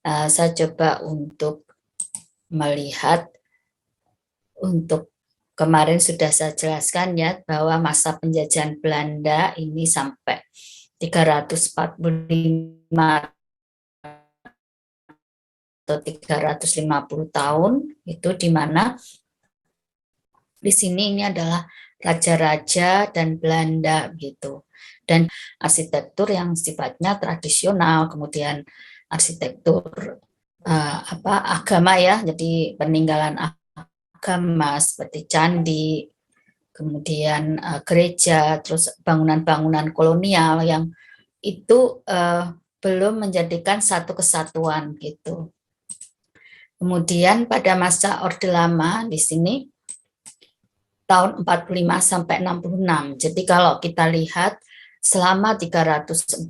Saya coba untuk melihat, untuk kemarin sudah saya jelaskan ya, bahwa masa penjajahan Belanda ini sampai 345 atau 350 tahun, itu di mana di sini ini adalah raja-raja dan Belanda gitu. Dan arsitektur yang sifatnya tradisional, kemudian arsitektur agama ya, jadi peninggalan agama seperti candi, kemudian gereja, terus bangunan-bangunan kolonial yang itu belum menjadikan satu kesatuan gitu. Kemudian pada masa Orde Lama di sini tahun 45 sampai 66. Jadi kalau kita lihat selama 345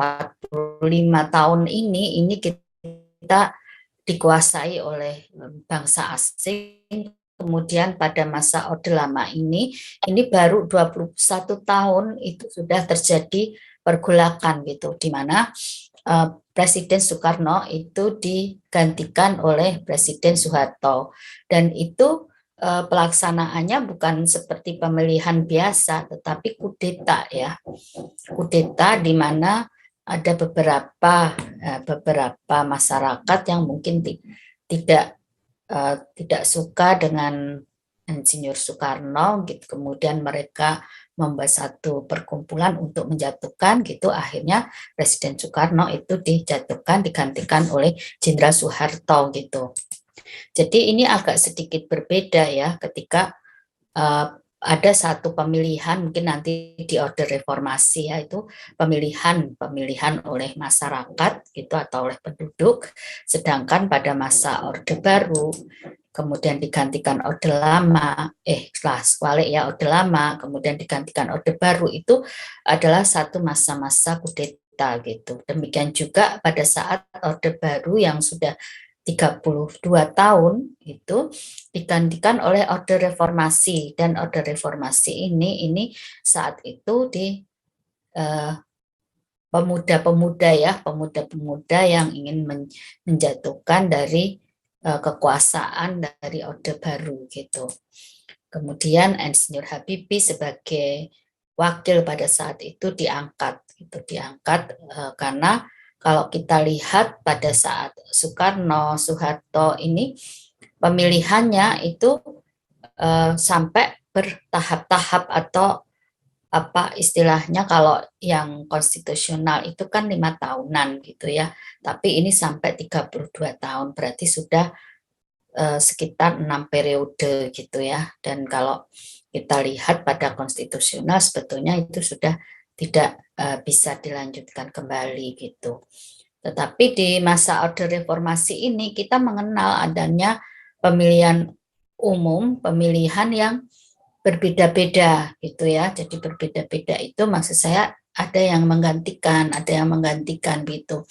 tahun ini kita dikuasai oleh bangsa asing. Kemudian pada masa Orde Lama ini baru 21 tahun itu sudah terjadi pergolakan gitu, di mana Presiden Soekarno itu digantikan oleh Presiden Soeharto, dan itu pelaksanaannya bukan seperti pemilihan biasa, tetapi kudeta ya, kudeta di mana ada beberapa masyarakat yang mungkin tidak suka dengan Insinyur Soekarno gitu, kemudian mereka membuat satu perkumpulan untuk menjatuhkan gitu, akhirnya Presiden Soekarno itu dijatuhkan, digantikan oleh Jenderal Soeharto gitu. Jadi ini agak sedikit berbeda ya, ketika ada satu pemilihan, mungkin nanti di Orde Reformasi ya, itu pemilihan oleh masyarakat gitu atau oleh penduduk, sedangkan pada masa Orde Baru kemudian digantikan Orde Lama, sebalik ya, Orde Lama kemudian digantikan Orde Baru, itu adalah satu masa-masa kudeta gitu. Demikian juga pada saat Orde Baru yang sudah 32 tahun itu digantikan oleh Orde Reformasi, dan Orde Reformasi ini saat itu di pemuda-pemuda ya, pemuda-pemuda yang ingin menjatuhkan dari kekuasaan dari Orde Baru gitu. Kemudian Insinyur Habibie sebagai wakil pada saat itu diangkat karena kalau kita lihat pada saat Soekarno, Soeharto ini pemilihannya itu sampai bertahap-tahap, atau apa istilahnya, kalau yang konstitusional itu kan 5 tahunan gitu ya, tapi ini sampai 32 tahun, berarti sudah sekitar 6 periode gitu ya. Dan kalau kita lihat pada konstitusional sebetulnya itu sudah tidak bisa dilanjutkan kembali gitu. Tetapi di masa Orde Reformasi ini kita mengenal adanya pemilihan umum, pemilihan yang berbeda-beda gitu ya. Jadi berbeda-beda itu maksud saya ada yang menggantikan gitu.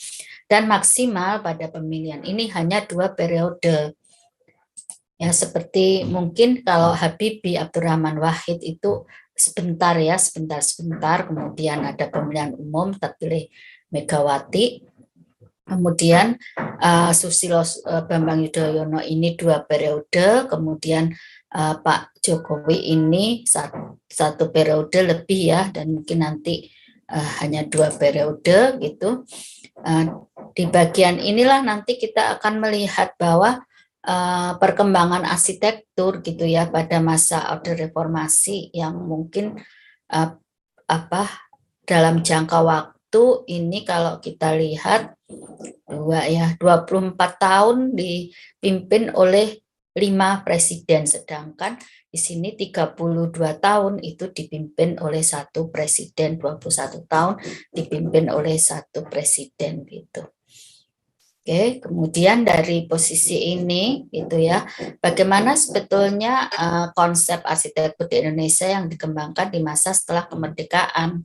Dan maksimal pada pemilihan ini hanya 2 periode. Ya, seperti mungkin kalau Habibie Abdurrahman Wahid itu sebentar, kemudian ada pemilihan umum terpilih Megawati, kemudian Susilo Bambang Yudhoyono ini 2 periode, kemudian Pak Jokowi ini satu periode lebih ya, dan mungkin nanti hanya 2 periode gitu. Di bagian inilah nanti kita akan melihat bahwa perkembangan arsitektur gitu ya pada masa Orde Reformasi yang mungkin dalam jangka waktu ini kalau kita lihat 24 tahun dipimpin oleh 5 presiden, sedangkan di sini 32 tahun itu dipimpin oleh 1 presiden, 21 tahun dipimpin oleh 1 presiden gitu. Oke, kemudian dari posisi ini gitu ya, bagaimana sebetulnya konsep arsitektur di Indonesia yang dikembangkan di masa setelah kemerdekaan.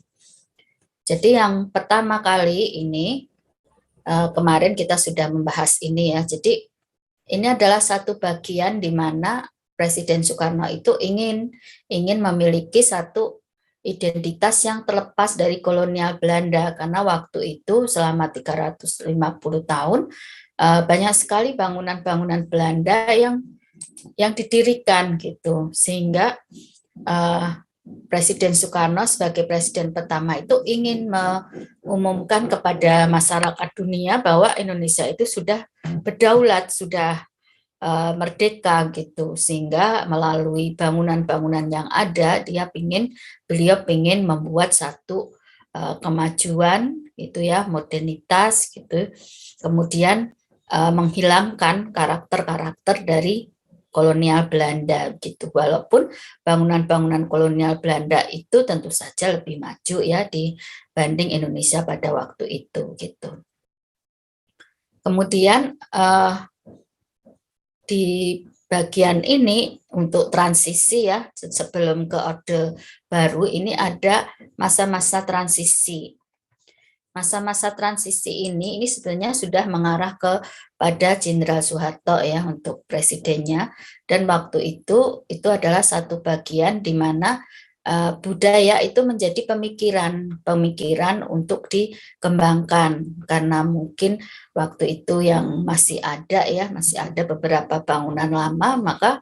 Jadi yang pertama kali ini kemarin kita sudah membahas ini ya. Jadi ini adalah satu bagian di mana Presiden Soekarno itu ingin memiliki satu identitas yang terlepas dari kolonial Belanda, karena waktu itu selama 350 tahun banyak sekali bangunan-bangunan Belanda yang didirikan gitu, sehingga Presiden Soekarno sebagai presiden pertama itu ingin mengumumkan kepada masyarakat dunia bahwa Indonesia itu sudah berdaulat, sudah merdeka gitu, sehingga melalui bangunan-bangunan yang ada beliau ingin membuat satu kemajuan gitu ya, modernitas gitu, kemudian menghilangkan karakter-karakter dari kolonial Belanda gitu. Walaupun bangunan-bangunan kolonial Belanda itu tentu saja lebih maju ya dibanding Indonesia pada waktu itu gitu. Kemudian di bagian ini untuk transisi ya, sebelum ke Orde Baru ini ada masa-masa transisi. Masa-masa transisi ini sebenarnya sudah mengarah pada Jenderal Soeharto ya untuk presidennya, dan waktu itu adalah satu bagian di mana budaya itu menjadi pemikiran untuk dikembangkan, karena mungkin waktu itu yang masih ada beberapa bangunan lama, maka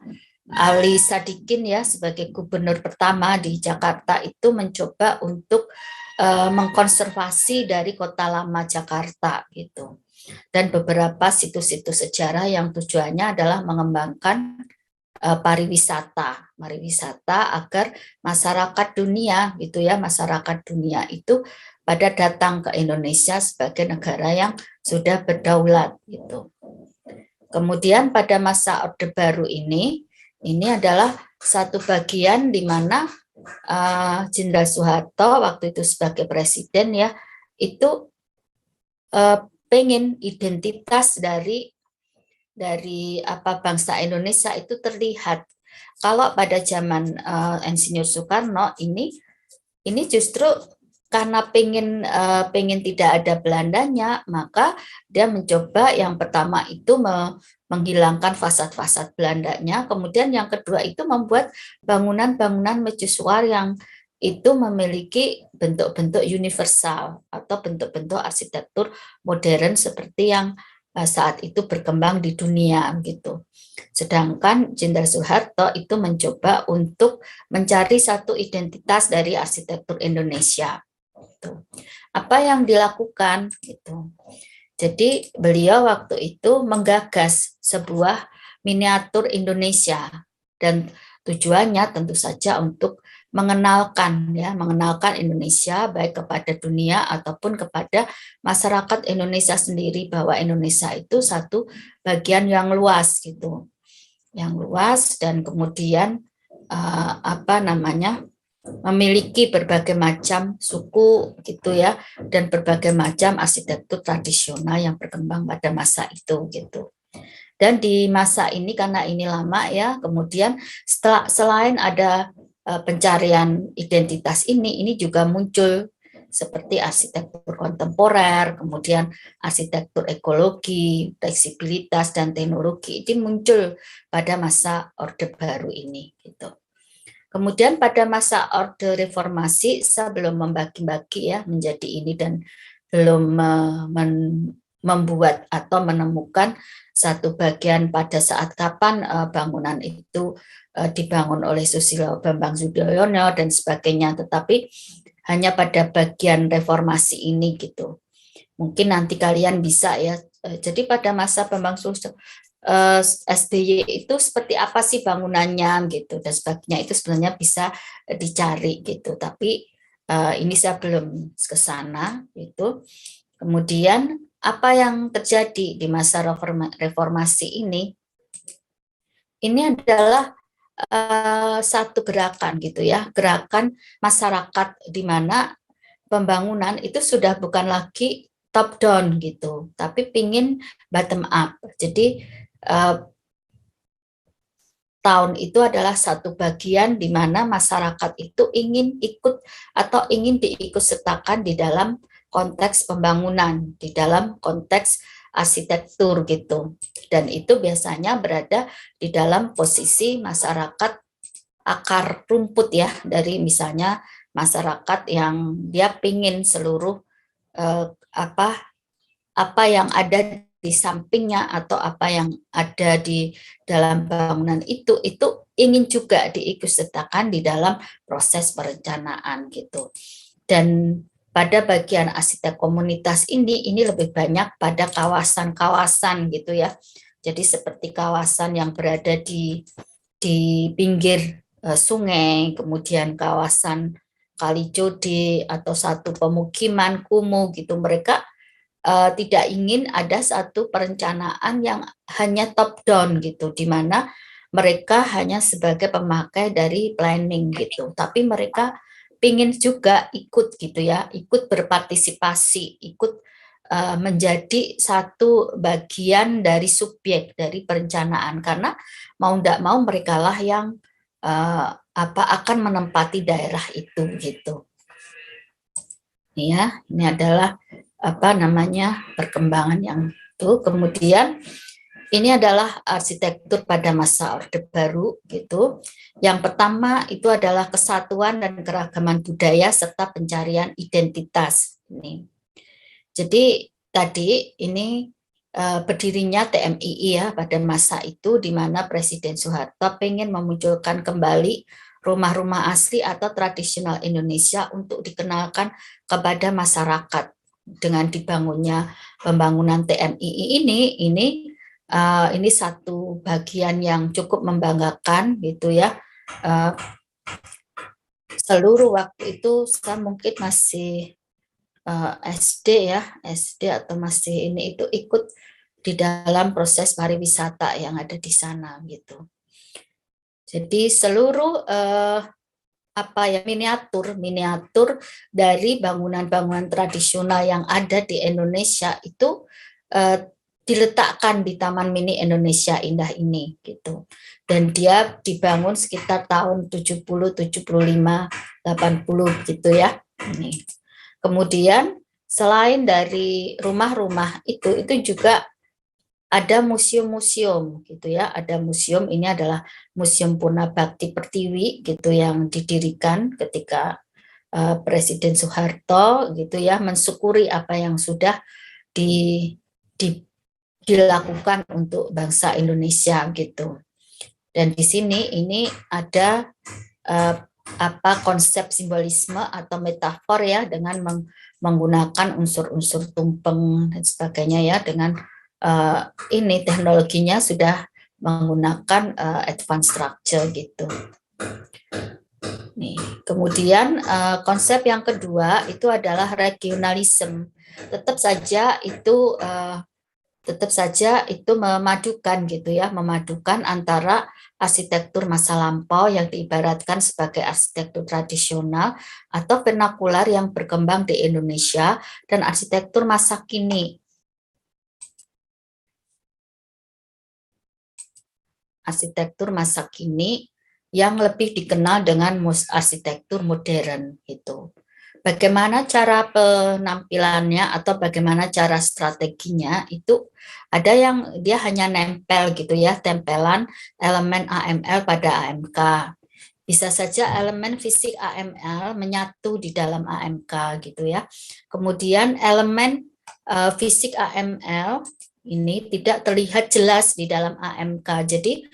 Ali Sadikin ya sebagai gubernur pertama di Jakarta itu mencoba untuk mengkonservasi dari kota lama Jakarta gitu, dan beberapa situs-situs sejarah yang tujuannya adalah mengembangkan pariwisata agar masyarakat dunia gitu ya, masyarakat dunia itu pada datang ke Indonesia sebagai negara yang sudah berdaulat gitu. Kemudian pada masa Orde Baru ini adalah satu bagian di mana Jenderal Soeharto waktu itu sebagai presiden ya, itu pengen identitas dari bangsa Indonesia itu terlihat. Kalau pada zaman Insinyur Soekarno ini justru karena pengen tidak ada Belandanya, maka dia mencoba yang pertama itu menghilangkan fasad-fasad Belandanya, kemudian yang kedua itu membuat bangunan-bangunan mercusuar yang itu memiliki bentuk-bentuk universal atau bentuk-bentuk arsitektur modern seperti yang saat itu berkembang di dunia gitu. Sedangkan Jenderal Soeharto itu mencoba untuk mencari satu identitas dari arsitektur Indonesia. Gitu. Apa yang dilakukan gitu. Jadi beliau waktu itu menggagas sebuah miniatur Indonesia, dan tujuannya tentu saja untuk mengenalkan Indonesia baik kepada dunia ataupun kepada masyarakat Indonesia sendiri, bahwa Indonesia itu satu bagian yang luas gitu, yang luas, dan kemudian memiliki berbagai macam suku gitu ya, dan berbagai macam arsitektur tradisional yang berkembang pada masa itu gitu. Dan di masa ini karena ini lama ya, kemudian selain ada pencarian identitas ini juga muncul seperti arsitektur kontemporer, kemudian arsitektur ekologi, fleksibilitas dan teknologi itu muncul pada masa Orde Baru ini gitu. Kemudian pada masa Orde Reformasi, saya belum membagi-bagi ya menjadi ini dan belum membuat atau menemukan satu bagian pada saat kapan bangunan itu dibangun oleh Susilo Bambang Yudhoyono dan sebagainya, tetapi hanya pada bagian reformasi ini gitu. Mungkin nanti kalian bisa ya. Jadi pada masa Bambang SBY itu seperti apa sih bangunannya gitu dan sebagainya, itu sebenarnya bisa dicari gitu. Tapi ini saya belum ke sana gitu. Kemudian apa yang terjadi di masa reformasi ini adalah satu gerakan gitu ya, gerakan masyarakat di mana pembangunan itu sudah bukan lagi top down gitu, tapi pingin bottom up. Jadi tahun itu adalah satu bagian di mana masyarakat itu ingin ikut atau ingin diikutsertakan di dalam konteks pembangunan, di dalam konteks arsitektur gitu. Dan itu biasanya berada di dalam posisi masyarakat akar rumput ya, dari misalnya masyarakat yang dia pingin seluruh apa yang ada di di sampingnya atau apa yang ada di dalam bangunan itu ingin juga diikutsertakan di dalam proses perencanaan gitu. Dan pada bagian arsitek komunitas ini lebih banyak pada kawasan-kawasan gitu ya. Jadi seperti kawasan yang berada di pinggir sungai, kemudian kawasan Kalijode atau satu pemukiman kumuh gitu, mereka tidak ingin ada satu perencanaan yang hanya top down gitu, di mana mereka hanya sebagai pemakai dari planning gitu, tapi mereka ingin juga ikut gitu ya, ikut berpartisipasi, ikut menjadi satu bagian dari subjek dari perencanaan, karena mau tidak mau mereka lah yang akan menempati daerah itu gitu. Ya, ini adalah perkembangan yang itu. Kemudian ini adalah arsitektur pada masa Orde Baru gitu. Yang pertama itu adalah kesatuan dan keragaman budaya serta pencarian identitas. Ini. Jadi tadi ini berdirinya TMII ya pada masa itu, di mana Presiden Soeharto ingin memunculkan kembali rumah-rumah asli atau tradisional Indonesia untuk dikenalkan kepada masyarakat. Dengan dibangunnya pembangunan TMII ini satu bagian yang cukup membanggakan gitu ya. Seluruh waktu itu saya mungkin masih SD ya, SD atau masih ini itu ikut di dalam proses pariwisata yang ada di sana gitu. Jadi seluruh miniatur dari bangunan-bangunan tradisional yang ada di Indonesia itu diletakkan di Taman Mini Indonesia Indah ini gitu. Dan dia dibangun sekitar tahun 70, 75, 80 gitu ya. Ini. Kemudian selain dari rumah-rumah itu juga ada museum-museum gitu ya. Ada museum, ini adalah Museum Purna Bakti Pertiwi gitu yang didirikan ketika Presiden Soeharto gitu ya, mensyukuri apa yang sudah dilakukan untuk bangsa Indonesia gitu. Dan di sini ini ada konsep simbolisme atau metafor ya, dengan menggunakan unsur-unsur tumpeng dan sebagainya ya, dengan ini teknologinya sudah menggunakan advanced structure gitu. Nih, kemudian konsep yang kedua itu adalah regionalisme. Tetap saja itu memadukan gitu ya, memadukan antara arsitektur masa lampau yang diibaratkan sebagai arsitektur tradisional atau vernakular yang berkembang di Indonesia dan arsitektur masa kini. Arsitektur masa kini yang lebih dikenal dengan arsitektur modern gitu. Bagaimana cara penampilannya atau bagaimana cara strateginya itu ada yang dia hanya nempel gitu ya, tempelan elemen AML pada AMK. Bisa saja elemen fisik AML menyatu di dalam AMK gitu ya. Kemudian elemen fisik AML ini tidak terlihat jelas di dalam AMK. Jadi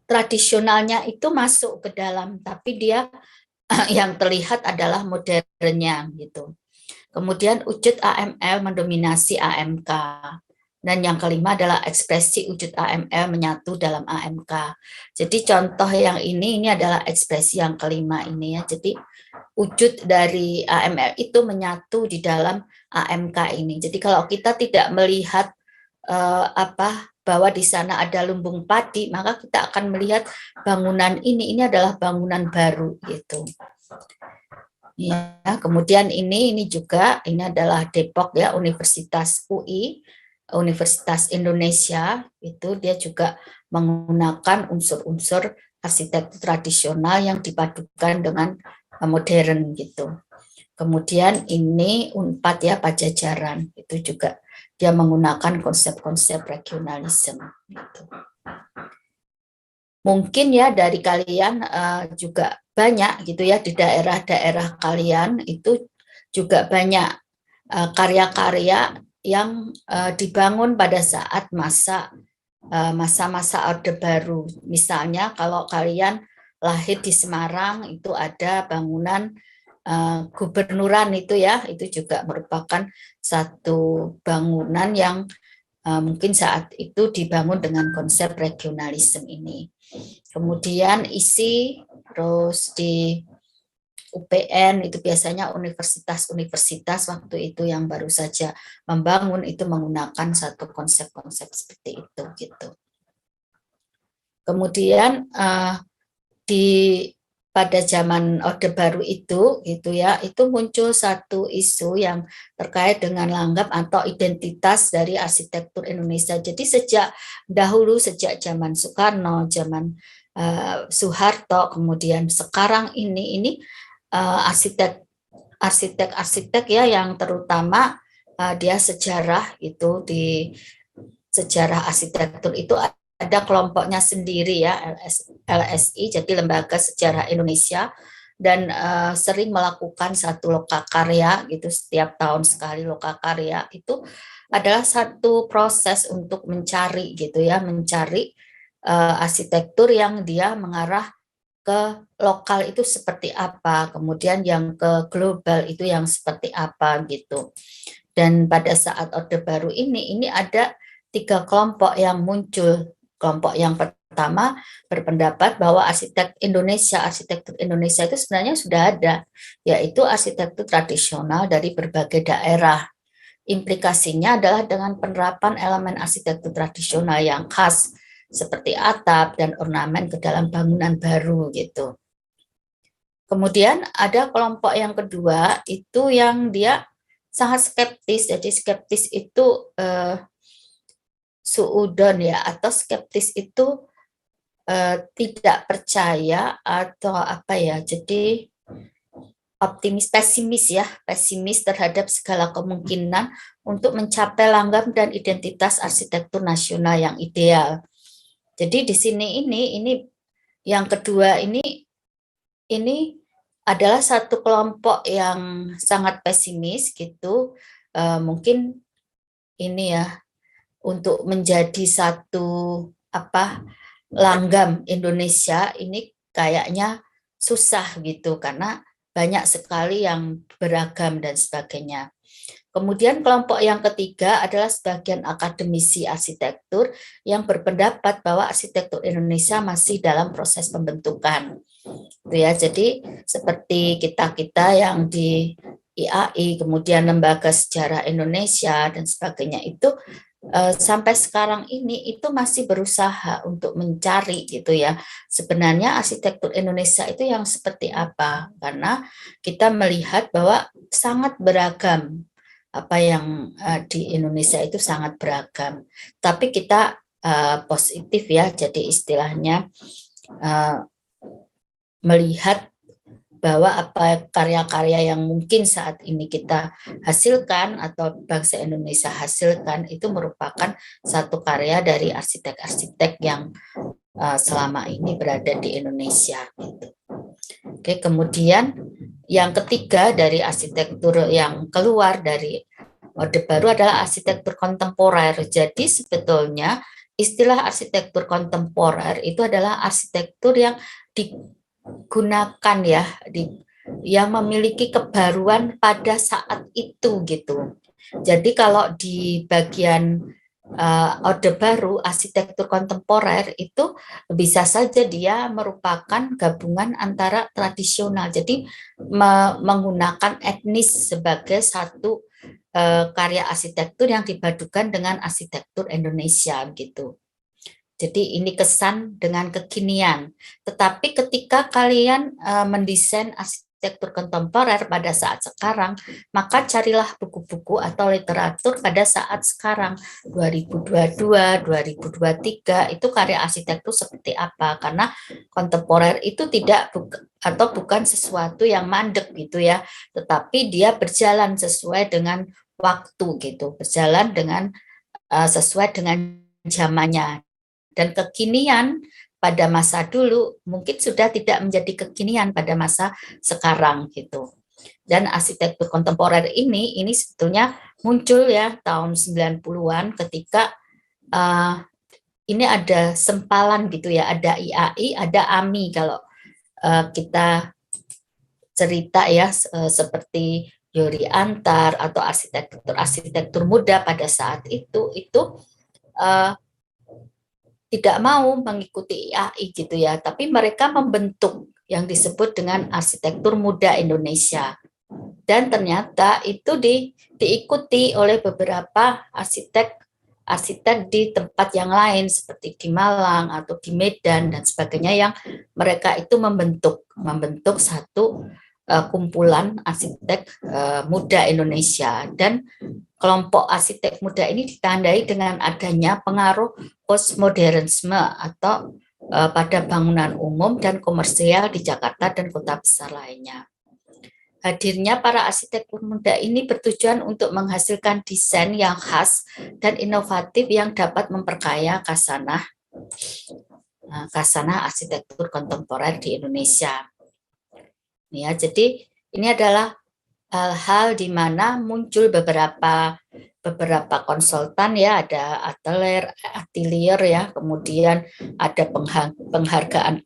tradisionalnya itu masuk ke dalam, tapi dia yang terlihat adalah modernnya gitu. Kemudian wujud AML mendominasi AMK. Dan yang kelima adalah ekspresi wujud AML menyatu dalam AMK. Jadi contoh yang ini adalah ekspresi yang kelima ini ya. Jadi wujud dari AML itu menyatu di dalam AMK ini. Jadi kalau kita tidak melihat bahwa di sana ada lumbung padi, maka kita akan melihat bangunan ini adalah bangunan baru gitu. Ya, kemudian ini juga ini adalah Depok ya, Universitas UI, Universitas Indonesia, itu dia juga menggunakan unsur-unsur arsitektur tradisional yang dipadukan dengan modern gitu. Kemudian ini Unpad ya, Pajajaran, itu juga dia menggunakan konsep-konsep regionalisme gitu. Mungkin ya dari kalian juga banyak gitu ya, di daerah-daerah kalian itu juga banyak karya-karya yang dibangun pada saat masa-masa Orde Baru. Misalnya kalau kalian lahir di Semarang, itu ada bangunan gubernuran itu ya, itu juga merupakan satu bangunan yang mungkin saat itu dibangun dengan konsep regionalisme ini. Kemudian isi, terus di UPN itu biasanya universitas-universitas waktu itu yang baru saja membangun itu menggunakan satu konsep-konsep seperti itu gitu. Kemudian di pada zaman Orde Baru itu gitu ya, itu muncul satu isu yang terkait dengan langgam atau identitas dari arsitektur Indonesia. Jadi sejak dahulu, sejak zaman Soekarno, zaman Soeharto, kemudian sekarang ini arsitek ya yang terutama dia sejarah itu, di sejarah arsitektur itu ada kelompoknya sendiri ya, LSI, jadi Lembaga Sejarah Indonesia, dan sering melakukan satu lokakarya gitu, setiap tahun sekali lokakarya. Itu adalah satu proses untuk mencari gitu ya, mencari arsitektur yang dia mengarah ke lokal itu seperti apa, kemudian yang ke global itu yang seperti apa gitu. Dan pada saat Orde Baru ini ada 3 kelompok yang muncul. Kelompok yang pertama berpendapat bahwa arsitektur Indonesia itu sebenarnya sudah ada, yaitu arsitektur tradisional dari berbagai daerah. Implikasinya adalah dengan penerapan elemen arsitektur tradisional yang khas, seperti atap dan ornamen ke dalam bangunan baru gitu. Kemudian ada kelompok yang kedua itu yang dia sangat skeptis. Jadi skeptis itu suudon ya, atau skeptis itu tidak percaya atau apa ya. Jadi pesimis terhadap segala kemungkinan untuk mencapai langgam dan identitas arsitektur nasional yang ideal. Jadi di sini ini yang kedua ini adalah satu kelompok yang sangat pesimis gitu. Mungkin ini ya, untuk menjadi satu langgam Indonesia ini kayaknya susah gitu, karena banyak sekali yang beragam dan sebagainya. Kemudian kelompok yang ketiga adalah sebagian akademisi arsitektur yang berpendapat bahwa arsitektur Indonesia masih dalam proses pembentukan. Itu ya, jadi seperti kita yang di IAI, kemudian Lembaga Sejarah Indonesia dan sebagainya itu sampai sekarang ini itu masih berusaha untuk mencari gitu ya, sebenarnya arsitektur Indonesia itu yang seperti apa, karena kita melihat bahwa sangat beragam apa yang di Indonesia itu sangat beragam, tapi kita positif ya, jadi istilahnya melihat bahwa apa karya-karya yang mungkin saat ini kita hasilkan atau bangsa Indonesia hasilkan itu merupakan satu karya dari arsitek-arsitek yang selama ini berada di Indonesia gitu. Oke, kemudian yang ketiga dari arsitektur yang keluar dari Orde Baru adalah arsitektur kontemporer. Jadi sebetulnya istilah arsitektur kontemporer itu adalah arsitektur yang digunakan ya, yang memiliki kebaruan pada saat itu gitu. Jadi kalau di bagian Orde Baru, arsitektur kontemporer itu bisa saja dia merupakan gabungan antara tradisional, jadi menggunakan etnis sebagai satu karya arsitektur yang dipadukan dengan arsitektur Indonesia gitu. Jadi ini kesan dengan kekinian. Tetapi ketika kalian mendesain arsitektur kontemporer pada saat sekarang, maka carilah buku-buku atau literatur pada saat sekarang, 2022, 2023, itu karya arsitektur seperti apa. Karena kontemporer itu bukan sesuatu yang mandek gitu ya, tetapi dia berjalan sesuai dengan waktu gitu, berjalan dengan sesuai dengan zamannya. Dan kekinian pada masa dulu mungkin sudah tidak menjadi kekinian pada masa sekarang gitu. Dan arsitektur kontemporer ini sebetulnya muncul ya tahun 90-an ketika ini ada sempalan gitu ya, ada IAI, ada AMI kalau kita cerita ya, seperti Yori Antar atau arsitektur muda pada saat itu tidak mau mengikuti IAI gitu ya, tapi mereka membentuk yang disebut dengan arsitektur muda Indonesia. Dan ternyata itu diikuti oleh beberapa arsitek di tempat yang lain seperti di Malang atau di Medan dan sebagainya, yang mereka itu membentuk satu kumpulan arsitek muda Indonesia. Dan kelompok arsitek muda ini ditandai dengan adanya pengaruh postmodernisme atau pada bangunan umum dan komersial di Jakarta dan kota besar lainnya. Hadirnya para arsitektur muda ini bertujuan untuk menghasilkan desain yang khas dan inovatif yang dapat memperkaya khasanah arsitektur kontemporer di Indonesia. Ya, jadi ini adalah hal-hal di mana muncul beberapa konsultan ya, ada atelier ya, kemudian ada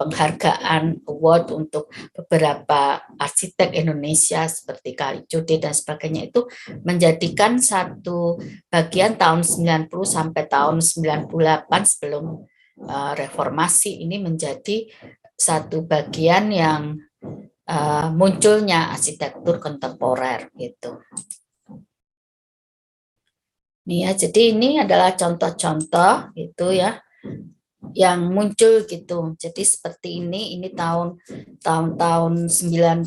penghargaan award untuk beberapa arsitek Indonesia seperti Kalijodo dan sebagainya, itu menjadikan satu bagian tahun 90 sampai tahun 98 sebelum reformasi ini menjadi satu bagian yang munculnya arsitektur kontemporer gitu. Nih ya, jadi ini adalah contoh-contoh gitu ya yang muncul gitu. Jadi seperti ini tahun 98,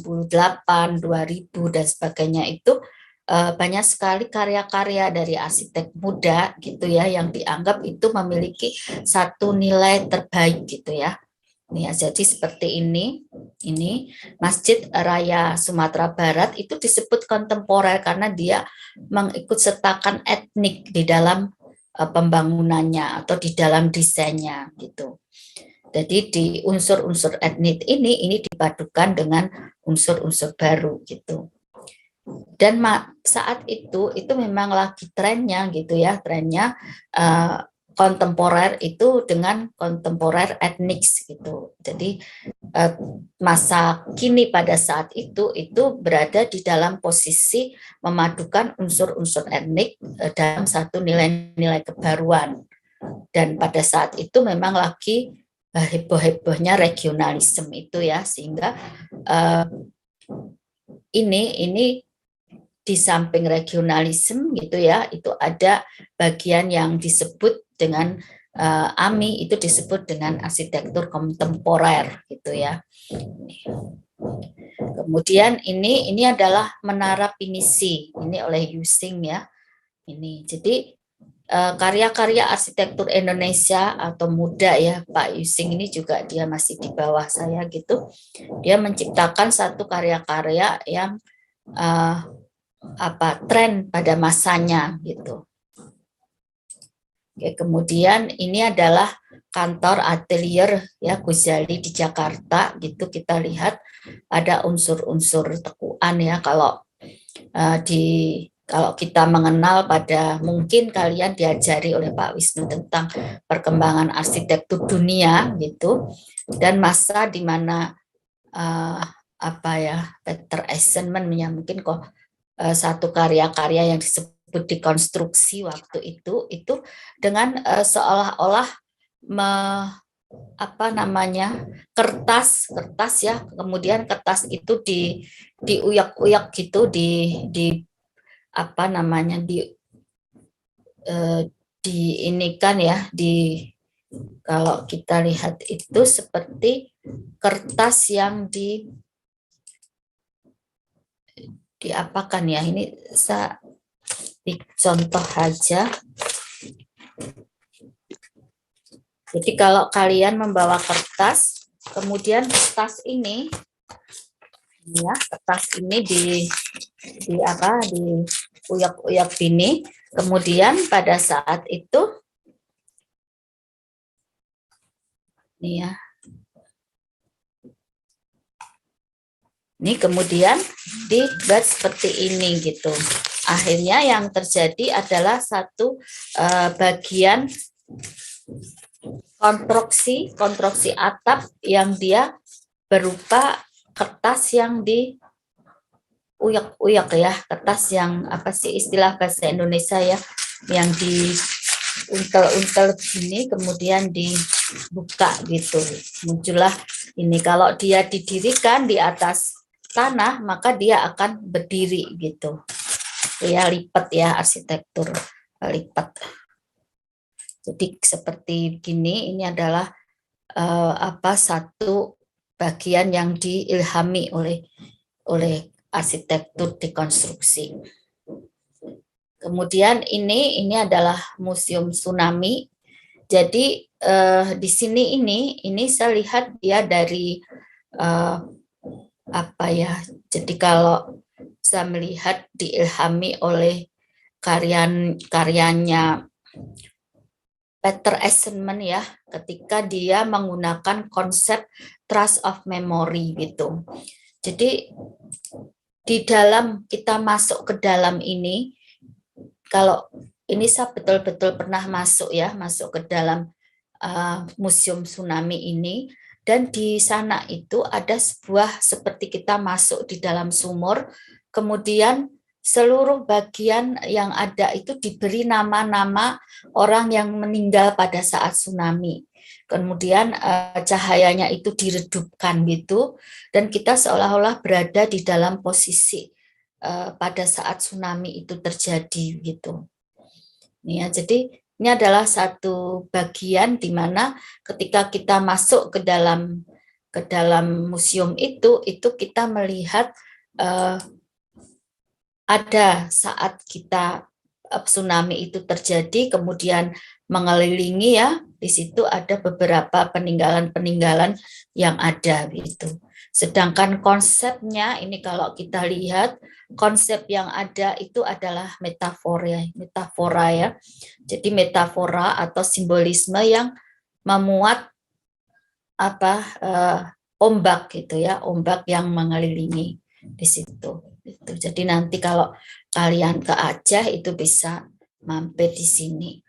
2000 dan sebagainya, itu banyak sekali karya-karya dari arsitek muda gitu ya yang dianggap itu memiliki satu nilai terbaik gitu ya. Ya, jadi seperti ini Masjid Raya Sumatera Barat itu disebut kontemporer karena dia mengikut sertakan etnik di dalam pembangunannya atau di dalam desainnya gitu. Jadi di unsur-unsur etnik ini dipadukan dengan unsur-unsur baru gitu. Dan saat itu memang lagi trennya gitu ya, trennya kontemporer itu dengan kontemporer etnik gitu. Jadi masa kini pada saat itu berada di dalam posisi memadukan unsur-unsur etnik dalam satu nilai-nilai kebaruan. Dan pada saat itu memang lagi heboh-hebohnya regionalisme itu ya, sehingga ini di samping regionalisme gitu ya, itu ada bagian yang disebut dengan AMI, itu disebut dengan arsitektur kontemporer gitu ya. Kemudian ini adalah Menara Pinisi, ini oleh Using ya. Ini jadi karya-karya arsitektur Indonesia atau muda ya, Pak Using ini juga dia masih di bawah saya gitu. Dia menciptakan satu karya-karya yang tren pada masanya gitu. Oke, kemudian ini adalah kantor atelier ya Ghazali di Jakarta gitu. Kita lihat ada unsur-unsur tekuan ya, kalau kita mengenal mungkin kalian diajari oleh Pak Wisnu tentang perkembangan arsitektur dunia gitu, dan masa di mana Peter Eisenman mungkin satu karya-karya yang disebut dekonstruksi waktu itu dengan seolah-olah kertas ya, kemudian kertas itu diuyak-uyak gitu, diinikan ya, kalau kita lihat itu seperti kertas yang diapakan ya, ini saya contoh aja. Jadi kalau kalian membawa kertas, kemudian kertas ini ya, kertas ini diuyak-uyak ini, kemudian pada saat itu nih ya, Ini kemudian dibuat seperti ini gitu. Akhirnya yang terjadi adalah satu bagian konstruksi atap yang dia berupa kertas yang diuyak-uyak ya, kertas yang apa sih istilah bahasa Indonesia ya, yang diuntel-untel gini kemudian dibuka gitu. Muncullah ini, kalau dia didirikan di atas tanah maka dia akan berdiri gitu. Ya lipat ya, arsitektur lipat. Jadi seperti gini, ini adalah satu bagian yang diilhami oleh arsitektur dekonstruksi. Kemudian ini adalah Museum Tsunami. Jadi di sini ini saya lihat ya dari apa ya. Jadi kalau saya melihat diilhami oleh karyanya Peter Eisenman ya, ketika dia menggunakan konsep trust of memory gitu. Jadi di dalam kita masuk ke dalam ini, kalau ini saya betul-betul pernah masuk ya, masuk ke dalam Museum Tsunami ini, dan di sana itu ada sebuah seperti kita masuk di dalam sumur, kemudian seluruh bagian yang ada itu diberi nama-nama orang yang meninggal pada saat tsunami. Kemudian cahayanya itu diredupkan gitu, dan kita seolah-olah berada di dalam posisi pada saat tsunami itu terjadi gitu. Ya, jadi ini adalah satu bagian di mana ketika kita masuk ke dalam museum itu kita melihat ada saat kita tsunami itu terjadi, kemudian mengelilingi ya, di situ ada beberapa peninggalan-peninggalan yang ada gitu. Sedangkan konsepnya ini kalau kita lihat, konsep yang ada itu adalah metafora ya. Jadi metafora atau simbolisme yang memuat ombak gitu ya, ombak yang mengelilingi di situ. Gitu. Jadi nanti kalau kalian ke Aceh itu bisa mampir di sini.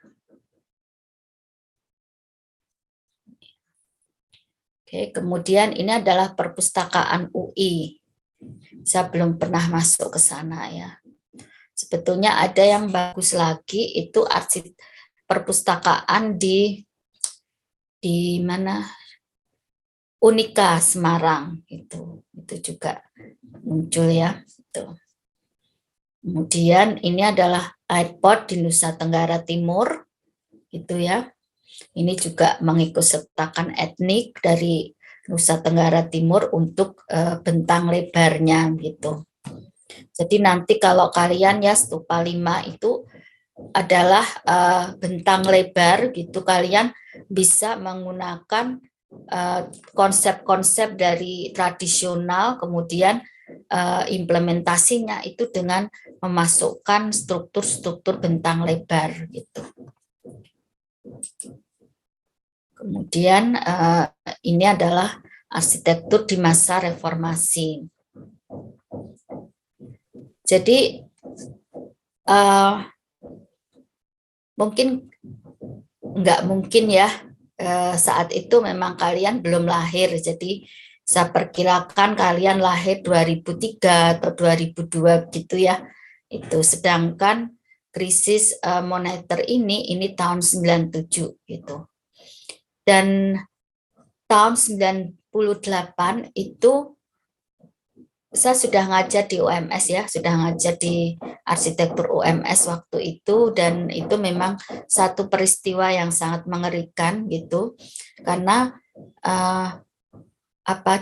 Oke, kemudian ini adalah perpustakaan UI. Saya belum pernah masuk ke sana ya. Sebetulnya ada yang bagus lagi, itu perpustakaan di mana? Unika Semarang itu juga muncul ya. Itu. Kemudian ini adalah airport di Nusa Tenggara Timur, gitu ya. Ini juga mengikutsertakan etnik dari Nusa Tenggara Timur untuk bentang lebarnya gitu. Jadi nanti kalau kalian ya Stupa 5 itu adalah bentang lebar gitu, kalian bisa menggunakan konsep-konsep dari tradisional, kemudian implementasinya itu dengan memasukkan struktur-struktur bentang lebar gitu. Kemudian ini adalah arsitektur di masa reformasi. Jadi nggak mungkin ya, saat itu memang kalian belum lahir, jadi saya perkirakan kalian lahir 2003 atau 2002 gitu ya. Itu sedangkan krisis moneter ini tahun 97 gitu. Dan tahun 98 itu saya sudah ngajar di UMS ya, sudah ngajar di arsitektur UMS waktu itu, dan itu memang satu peristiwa yang sangat mengerikan gitu, karena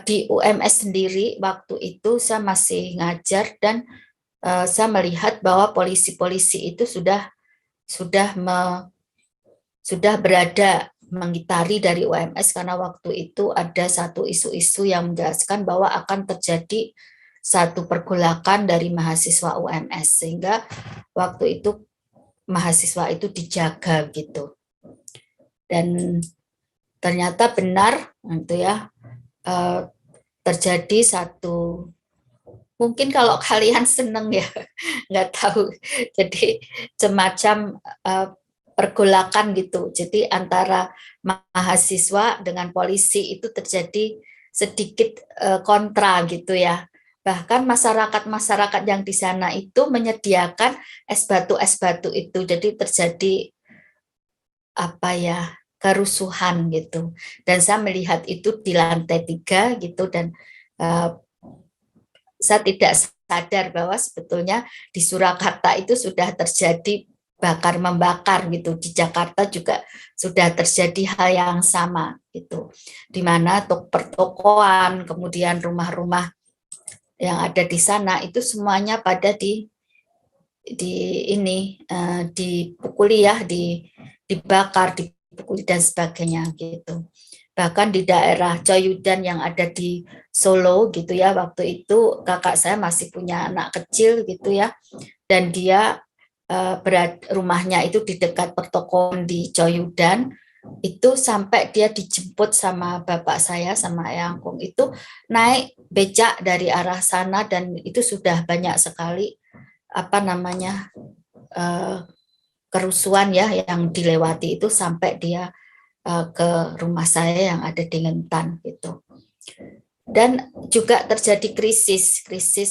di UMS sendiri waktu itu saya masih ngajar, dan saya melihat bahwa polisi-polisi itu sudah berada mengitari dari UMS, karena waktu itu ada satu isu-isu yang menjelaskan bahwa akan terjadi satu pergolakan dari mahasiswa UMS, sehingga waktu itu mahasiswa itu dijaga gitu. Dan ternyata benar gitu ya, terjadi satu mungkin kalau kalian seneng ya, nggak tahu. Jadi semacam pergolakan gitu. Jadi antara mahasiswa dengan polisi itu terjadi sedikit kontra gitu ya. Bahkan masyarakat-masyarakat yang di sana itu menyediakan es batu itu. Jadi terjadi apa ya, kerusuhan gitu. Dan saya melihat itu di lantai 3 gitu, dan saya tidak sadar bahwa sebetulnya di Surakarta itu sudah terjadi bakar membakar gitu. Di Jakarta juga sudah terjadi hal yang sama gitu, di mana pertokoan, kemudian rumah-rumah yang ada di sana itu semuanya pada dipukuli ya, dibakar, dipukuli dan sebagainya gitu. Bahkan di daerah Coyudan yang ada di Solo gitu ya, waktu itu kakak saya masih punya anak kecil gitu ya, dan dia rumahnya itu di dekat pertokoan di Coyudan, itu sampai dia dijemput sama bapak saya, sama Eyangkung itu naik becak dari arah sana, dan itu sudah banyak sekali apa namanya kerusuhan ya yang dilewati itu sampai dia ke rumah saya yang ada di Ngentan gitu. Dan juga terjadi krisis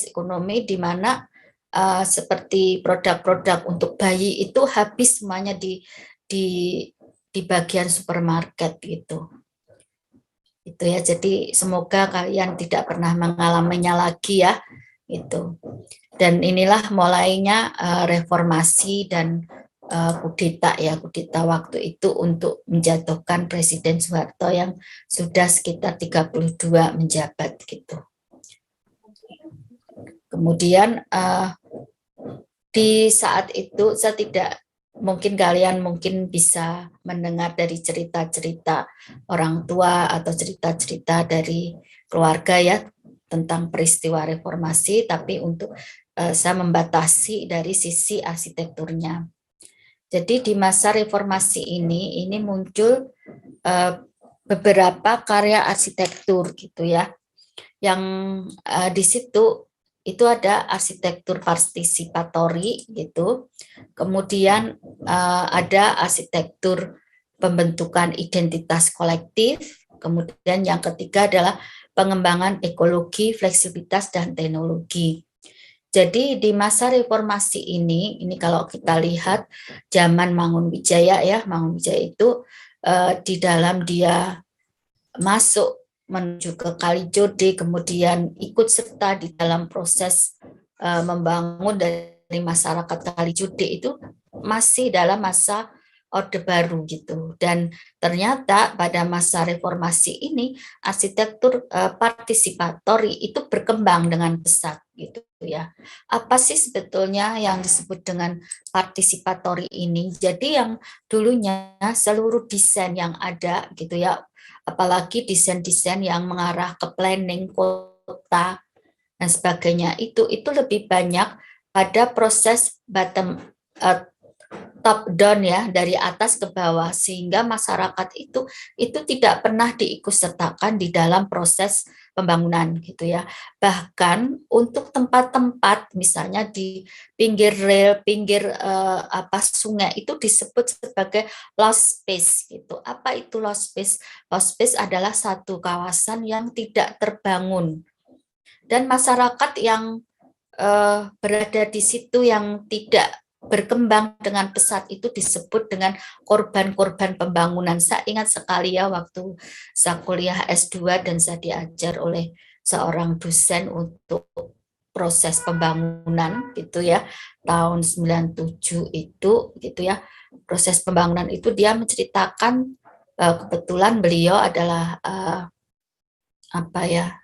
ekonomi di mana seperti produk-produk untuk bayi itu habis semuanya di di bagian supermarket gitu. Itu ya. Jadi semoga kalian tidak pernah mengalaminya lagi ya. Itu. Dan inilah mulainya reformasi dan kudeta waktu itu untuk menjatuhkan Presiden Soeharto yang sudah sekitar 32 menjabat gitu. Kemudian di saat itu saya tidak, mungkin kalian bisa mendengar dari cerita-cerita orang tua atau cerita-cerita dari keluarga ya tentang peristiwa reformasi, tapi untuk saya membatasi dari sisi arsitekturnya. Jadi di masa reformasi ini muncul beberapa karya arsitektur gitu ya, yang di situ itu ada arsitektur partisipatori gitu, kemudian ada arsitektur pembentukan identitas kolektif, kemudian yang ketiga adalah pengembangan ekologi, fleksibilitas, dan teknologi. Jadi di masa reformasi ini kalau kita lihat zaman Mangunwijaya ya, Mangunwijaya itu di dalam dia masuk menuju ke Kalijodo, kemudian ikut serta di dalam proses membangun dari masyarakat Kalijodo itu masih dalam masa Orde Baru gitu. Dan ternyata pada masa reformasi ini arsitektur partisipatori itu berkembang dengan pesat gitu ya. Apa sih sebetulnya yang disebut dengan partisipatori ini? Jadi yang dulunya seluruh desain yang ada gitu ya, apalagi desain-desain yang mengarah ke planning kota dan sebagainya, itu lebih banyak pada proses top down ya, dari atas ke bawah, sehingga masyarakat itu tidak pernah diikutsertakan di dalam proses pembangunan gitu ya. Bahkan untuk tempat-tempat misalnya di pinggir rel, pinggir sungai itu disebut sebagai lost space gitu. Apa itu lost space? Lost space adalah satu kawasan yang tidak terbangun, dan masyarakat yang berada di situ yang tidak berkembang dengan pesat itu disebut dengan korban-korban pembangunan. Saya ingat sekali ya waktu saya kuliah S2 dan saya diajar oleh seorang dosen untuk proses pembangunan gitu ya, tahun 97 itu gitu ya. Proses pembangunan itu dia menceritakan, kebetulan beliau adalah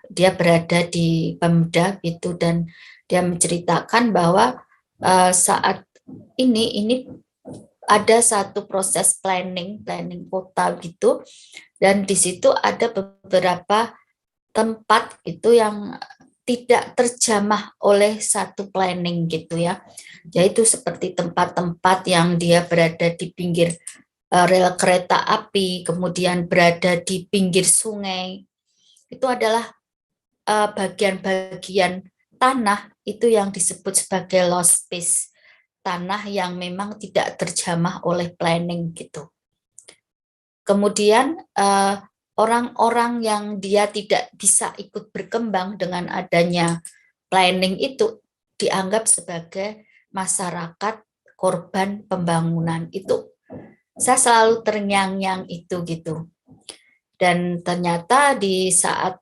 dia berada di Pemda gitu, dan dia menceritakan bahwa saat ini ada satu proses planning kota gitu, dan di situ ada beberapa tempat itu yang tidak terjamah oleh satu planning gitu ya, yaitu seperti tempat-tempat yang dia berada di pinggir rel kereta api, kemudian berada di pinggir sungai. Itu adalah bagian-bagian tanah itu yang disebut sebagai lost space, tanah yang memang tidak terjamah oleh planning gitu. Kemudian orang-orang yang dia tidak bisa ikut berkembang dengan adanya planning itu dianggap sebagai masyarakat korban pembangunan itu. Saya selalu terngiang-ngiang itu gitu. Dan ternyata di saat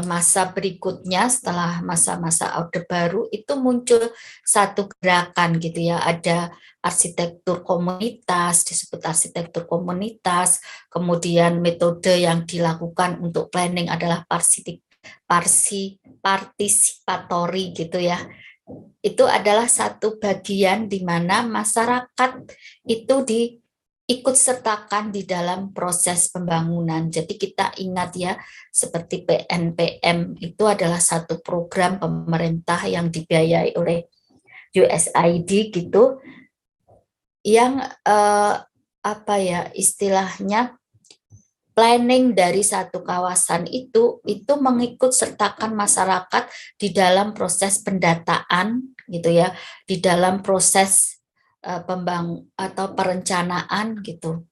masa berikutnya setelah masa-masa Orde Baru itu muncul satu gerakan gitu ya, ada arsitektur komunitas, disebut arsitektur komunitas, kemudian metode yang dilakukan untuk planning adalah partisipatori gitu ya. Itu adalah satu bagian di mana masyarakat itu ikut sertakan di dalam proses pembangunan. Jadi kita ingat ya, seperti PNPM itu adalah satu program pemerintah yang dibiayai oleh USAID gitu, yang apa ya istilahnya, planning dari satu kawasan itu mengikut sertakan masyarakat di dalam proses pendataan gitu ya, di dalam proses atau perencanaan gitu.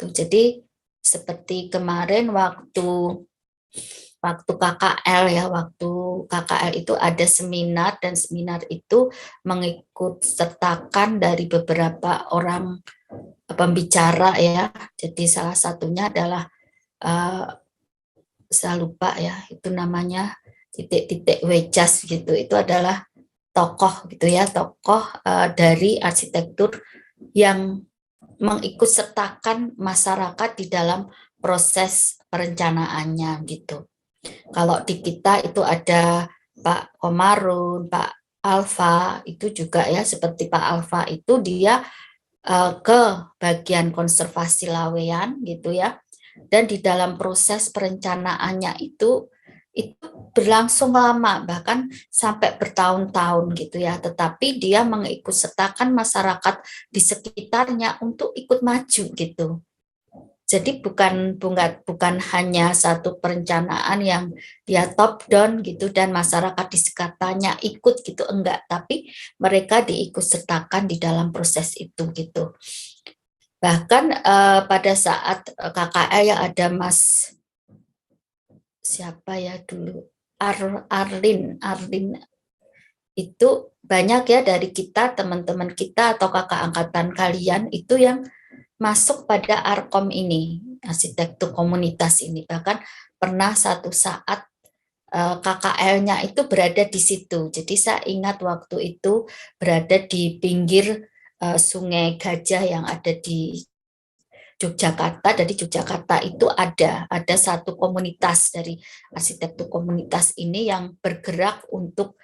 Jadi seperti kemarin waktu KKL ya, waktu KKL itu ada seminar, dan seminar itu mengikut sertakan dari beberapa orang pembicara ya. Jadi salah satunya adalah saya lupa ya, itu namanya titik-titik Wejas gitu. Itu adalah tokoh gitu ya, tokoh dari arsitektur yang mengikut sertakan masyarakat di dalam proses perencanaannya gitu. Kalau di kita itu ada Pak Komarun, Pak Alfa, itu juga ya, seperti Pak Alfa itu dia ke bagian konservasi lawean gitu ya. Dan di dalam proses perencanaannya itu berlangsung lama, bahkan sampai bertahun-tahun gitu ya, tetapi dia mengikut sertakan masyarakat di sekitarnya untuk ikut maju gitu. Jadi bukan hanya satu perencanaan yang dia top down gitu dan masyarakat di sekitarnya ikut gitu, enggak, tapi mereka diikut sertakan di dalam proses itu gitu. Bahkan pada saat KKL yang ada Mas siapa ya dulu, Arlin itu banyak ya dari kita, teman-teman kita atau kakak angkatan kalian itu yang masuk pada Arkom ini, arsitektur komunitas ini. Bahkan pernah satu saat KKL-nya itu berada di situ. Jadi saya ingat waktu itu berada di pinggir Sungai Gajah yang ada di Yogyakarta. Dari Yogyakarta itu ada satu komunitas dari arsitektur komunitas ini yang bergerak untuk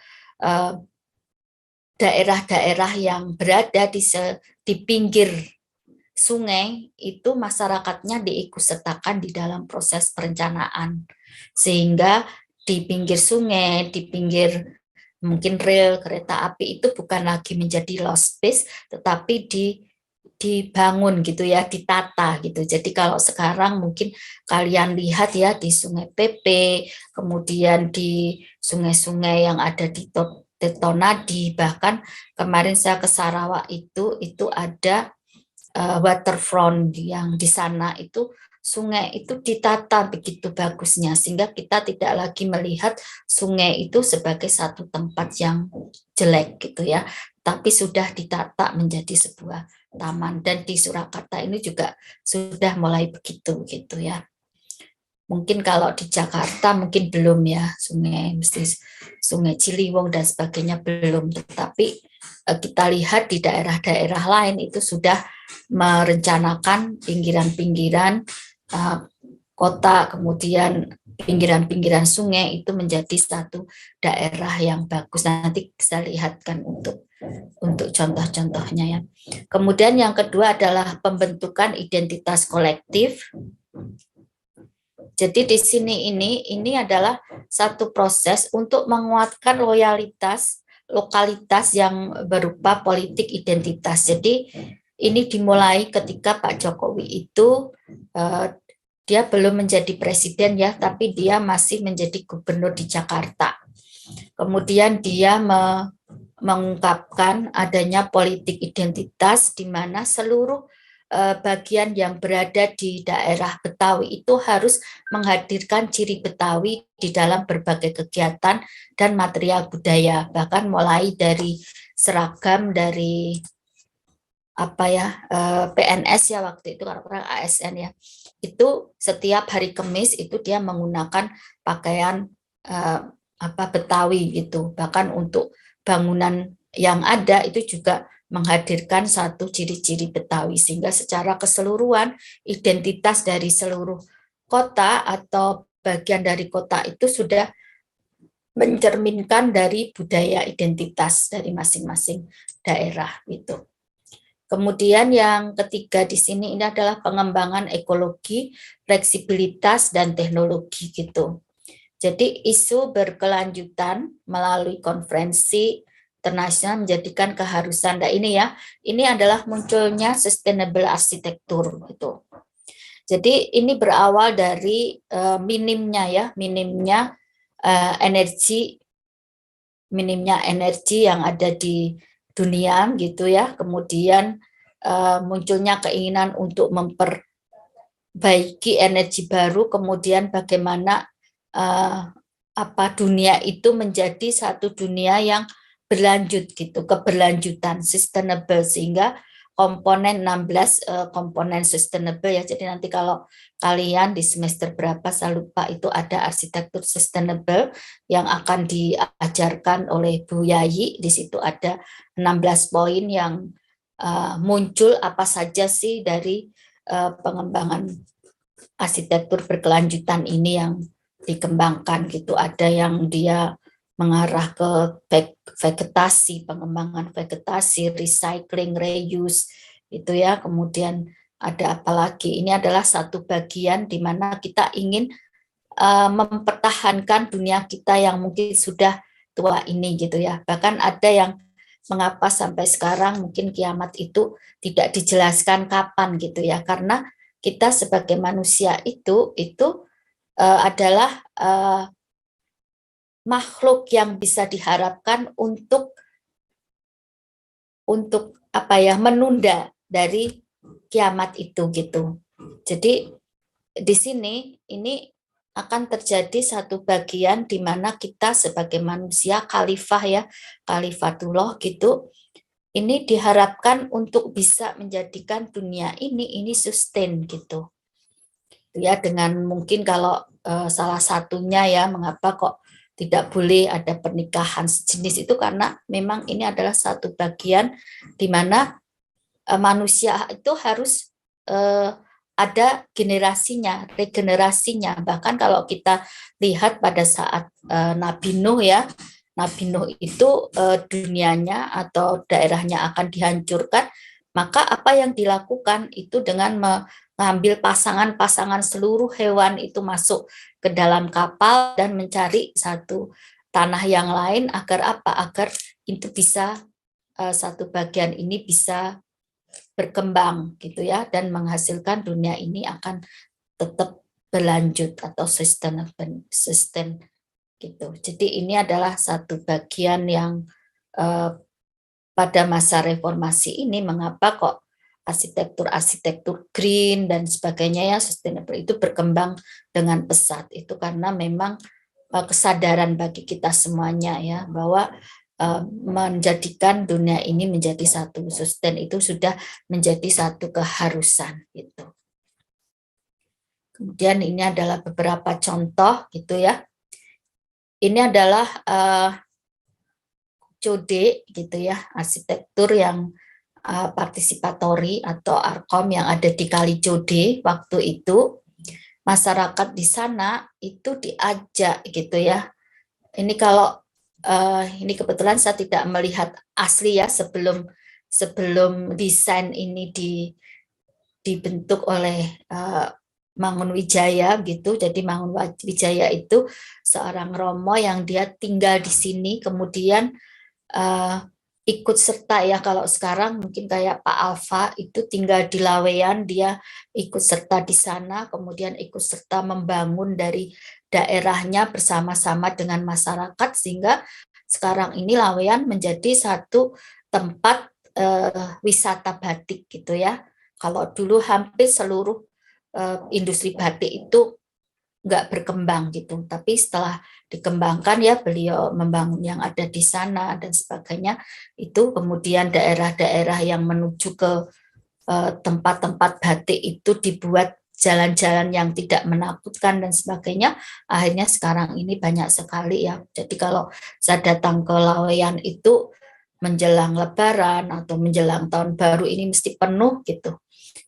daerah-daerah yang berada di pinggir sungai, itu masyarakatnya diikutsertakan di dalam proses perencanaan, sehingga di pinggir sungai, di pinggir mungkin rel kereta api itu bukan lagi menjadi lost space, tetapi dibangun gitu ya, ditata gitu. Jadi kalau sekarang mungkin kalian lihat ya di Sungai Pepe, kemudian di sungai-sungai yang ada di Tonadi, bahkan kemarin saya ke Sarawak itu ada waterfront yang di sana itu sungai itu ditata begitu bagusnya, sehingga kita tidak lagi melihat sungai itu sebagai satu tempat yang jelek gitu ya, tapi sudah ditata menjadi sebuah taman. Dan di Surakarta ini juga sudah mulai begitu gitu ya. Mungkin kalau di Jakarta mungkin belum ya, sungai Ciliwung dan sebagainya belum, tetapi kita lihat di daerah-daerah lain itu sudah merencanakan pinggiran-pinggiran kota, kemudian pinggiran-pinggiran sungai itu menjadi satu daerah yang bagus. Nanti saya lihatkan untuk contoh-contohnya ya. Kemudian yang kedua adalah pembentukan identitas kolektif. Jadi di sini ini adalah satu proses untuk menguatkan lokalitas yang berupa politik identitas. Jadi ini dimulai ketika Pak Jokowi itu dia belum menjadi presiden ya, tapi dia masih menjadi gubernur di Jakarta. Kemudian dia mengungkapkan adanya politik identitas di mana seluruh bagian yang berada di daerah Betawi itu harus menghadirkan ciri Betawi di dalam berbagai kegiatan dan material budaya, bahkan mulai dari seragam dari PNS ya waktu itu, orang ASN ya, itu setiap hari Kamis itu dia menggunakan pakaian Betawi gitu. Bahkan untuk bangunan yang ada itu juga menghadirkan satu ciri-ciri Betawi, sehingga secara keseluruhan identitas dari seluruh kota atau bagian dari kota itu sudah mencerminkan dari budaya identitas dari masing-masing daerah gitu. Kemudian yang ketiga di sini ini adalah pengembangan ekologi, fleksibilitas, dan teknologi gitu. Jadi isu berkelanjutan melalui konferensi internasional menjadikan keharusan. Nah ini ya, ini adalah munculnya sustainable arsitektur gitu. Jadi ini berawal dari minimnya energi yang ada di dunia gitu ya. Kemudian munculnya keinginan untuk memperbaiki energi baru, kemudian bagaimana dunia itu menjadi satu dunia yang berlanjut gitu, keberlanjutan sustainable, sehingga komponen 16 komponen sustainable ya. Jadi nanti kalau kalian di semester berapa saya lupa itu ada arsitektur sustainable yang akan diajarkan oleh Bu Yayi. Di situ ada 16 poin yang muncul apa saja sih dari pengembangan arsitektur berkelanjutan ini yang dikembangkan gitu. Ada yang dia mengarah ke vegetasi, pengembangan vegetasi, recycling, reuse itu ya. Kemudian ada apa lagi? Ini adalah satu bagian di mana kita ingin mempertahankan dunia kita yang mungkin sudah tua ini gitu ya. Bahkan ada yang mengapa sampai sekarang mungkin kiamat itu tidak dijelaskan kapan gitu ya, karena kita sebagai manusia itu adalah makhluk yang bisa diharapkan untuk menunda dari kiamat itu gitu. Jadi di sini ini akan terjadi satu bagian di mana kita sebagai manusia khalifatullah gitu, ini diharapkan untuk bisa menjadikan dunia ini sustain gitu. Ya, dengan mungkin kalau salah satunya ya mengapa kok tidak boleh ada pernikahan sejenis itu karena memang ini adalah satu bagian di mana manusia itu harus ada generasinya, regenerasinya. Bahkan kalau kita lihat pada saat Nabi Nuh ya, Nabi Nuh itu dunianya atau daerahnya akan dihancurkan, maka apa yang dilakukan itu dengan mengambil pasangan-pasangan seluruh hewan itu masuk ke dalam kapal dan mencari satu tanah yang lain agar apa? Agar itu bisa satu bagian ini bisa berkembang gitu ya, dan menghasilkan dunia ini akan tetap berlanjut atau sustain gitu. Jadi ini adalah satu bagian yang pada masa reformasi ini mengapa kok arsitektur green dan sebagainya ya sustainable itu berkembang dengan pesat, itu karena memang kesadaran bagi kita semuanya ya bahwa menjadikan dunia ini menjadi satu sustain itu sudah menjadi satu keharusan gitu. Kemudian ini adalah beberapa contoh gitu ya. Ini adalah CODE gitu ya, arsitektur yang partisipatori atau ARKOM yang ada di Kalijode. Waktu itu masyarakat di sana itu diajak gitu ya. Ini kalau ini kebetulan saya tidak melihat asli ya sebelum desain ini dibentuk oleh Mangunwijaya gitu. Jadi Mangunwijaya itu seorang Romo yang dia tinggal di sini, kemudian ikut serta ya, kalau sekarang mungkin kayak Pak Alfa itu tinggal di Laweyan, dia ikut serta di sana, kemudian ikut serta membangun dari daerahnya bersama-sama dengan masyarakat, sehingga sekarang ini Laweyan menjadi satu tempat wisata batik gitu ya. Kalau dulu hampir seluruh industri batik itu nggak berkembang gitu, tapi setelah dikembangkan ya beliau membangun yang ada di sana dan sebagainya, itu kemudian daerah-daerah yang menuju ke tempat-tempat batik itu dibuat jalan-jalan yang tidak menakutkan dan sebagainya. Akhirnya sekarang ini banyak sekali ya. Jadi kalau saya datang ke Laweyan itu menjelang Lebaran atau menjelang Tahun Baru ini mesti penuh gitu.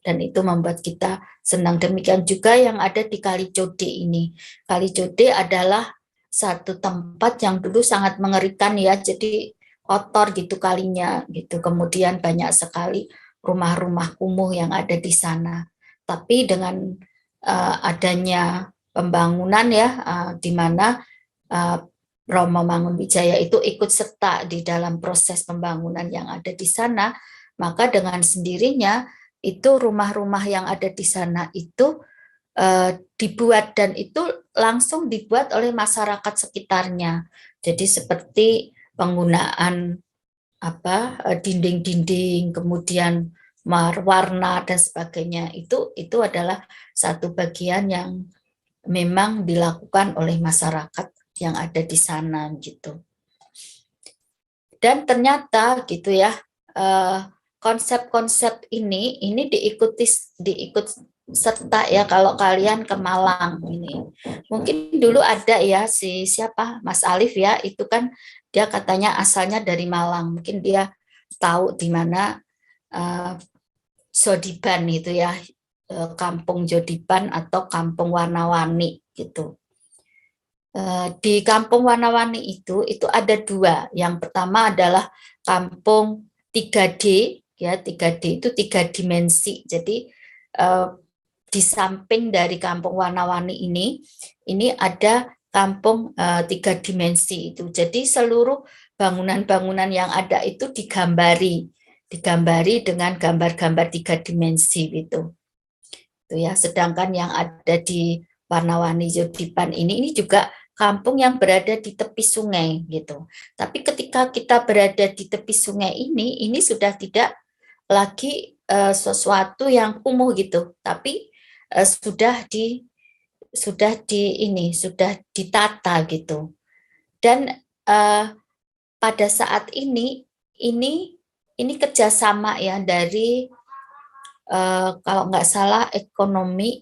Dan itu membuat kita senang. Demikian juga yang ada di Kali Code ini. Kali Code adalah satu tempat yang dulu sangat mengerikan ya, jadi kotor gitu kalinya gitu. Kemudian banyak sekali rumah-rumah kumuh yang ada di sana. Tapi dengan adanya pembangunan ya, di mana Romo Mangunwijaya itu ikut serta di dalam proses pembangunan yang ada di sana, maka dengan sendirinya itu rumah-rumah yang ada di sana itu dibuat, dan itu langsung dibuat oleh masyarakat sekitarnya. Jadi seperti penggunaan dinding-dinding, kemudian warna dan sebagainya, itu adalah satu bagian yang memang dilakukan oleh masyarakat yang ada di sana gitu. Dan ternyata gitu ya, konsep-konsep ini diikut serta ya kalau kalian ke Malang ini. Mungkin dulu ada ya siapa Mas Alif ya, itu kan dia katanya asalnya dari Malang. Mungkin dia tahu di mana Jodiban itu ya, Kampung Jodiban atau Kampung Warna-Warni gitu. Di Kampung Warna-Warni itu ada dua. Yang pertama adalah Kampung 3D ya, 3D itu 3 dimensi. Jadi di samping dari Kampung Warna-Warni ini ada Kampung 3 dimensi itu. Jadi seluruh bangunan-bangunan yang ada itu digambari dengan gambar-gambar 3 dimensi gitu. Itu ya. Sedangkan yang ada di Warna-Warni Jodiban ini juga kampung yang berada di tepi sungai gitu. Tapi ketika kita berada di tepi sungai ini sudah tidak lagi sesuatu yang kumuh gitu, tapi sudah ditata gitu. Dan pada saat ini kerjasama ya dari kalau nggak salah ekonomi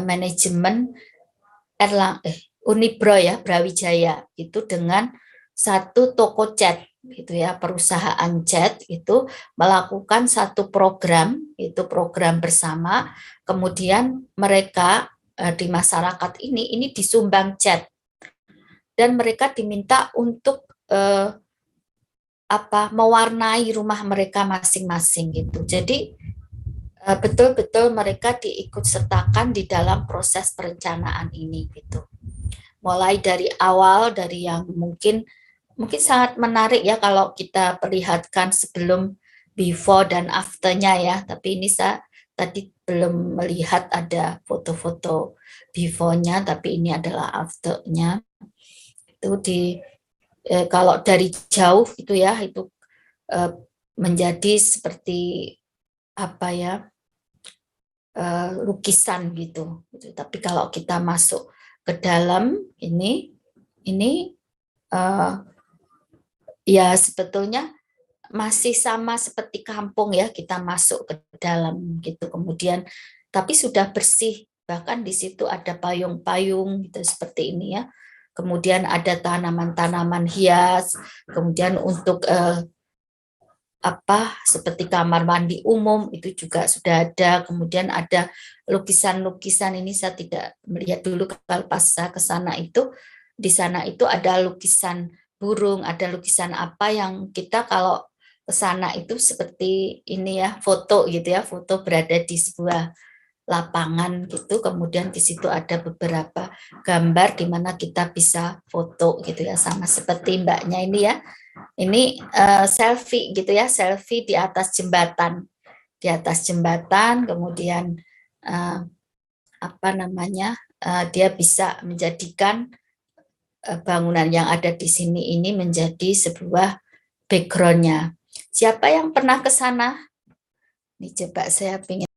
manajemen Unibro ya, Brawijaya itu dengan satu toko cat gitu ya, perusahaan cat itu melakukan satu program, itu program bersama, kemudian mereka di masyarakat ini disumbang cat dan mereka diminta untuk mewarnai rumah mereka masing-masing gitu. Jadi betul-betul mereka diikut sertakan di dalam proses perencanaan ini gitu. Mulai dari awal, dari yang mungkin sangat menarik ya kalau kita perlihatkan sebelum, before dan after-nya ya. Tapi ini saya tadi belum melihat ada foto-foto before-nya, tapi ini adalah after-nya. Itu kalau dari jauh itu ya, itu menjadi seperti lukisan gitu. Tapi kalau kita masuk ke dalam ini ya sebetulnya masih sama seperti kampung ya, kita masuk ke dalam gitu. Kemudian tapi sudah bersih, bahkan di situ ada payung-payung gitu seperti ini ya. Kemudian ada tanaman-tanaman hias, kemudian untuk seperti kamar mandi umum itu juga sudah ada. Kemudian ada lukisan-lukisan, ini saya tidak melihat dulu kalau pas saya ke sana itu, di sana itu ada lukisan burung, ada lukisan apa yang kita kalau ke sana itu seperti ini ya, foto gitu ya, foto berada di sebuah lapangan gitu, kemudian di situ ada beberapa gambar di mana kita bisa foto gitu ya, sama seperti mbaknya ini ya. Ini selfie gitu ya, selfie di atas jembatan. Di atas jembatan, kemudian dia bisa menjadikan bangunan yang ada di sini ini menjadi sebuah background-nya. Siapa yang pernah ke sana? Ini coba saya ingin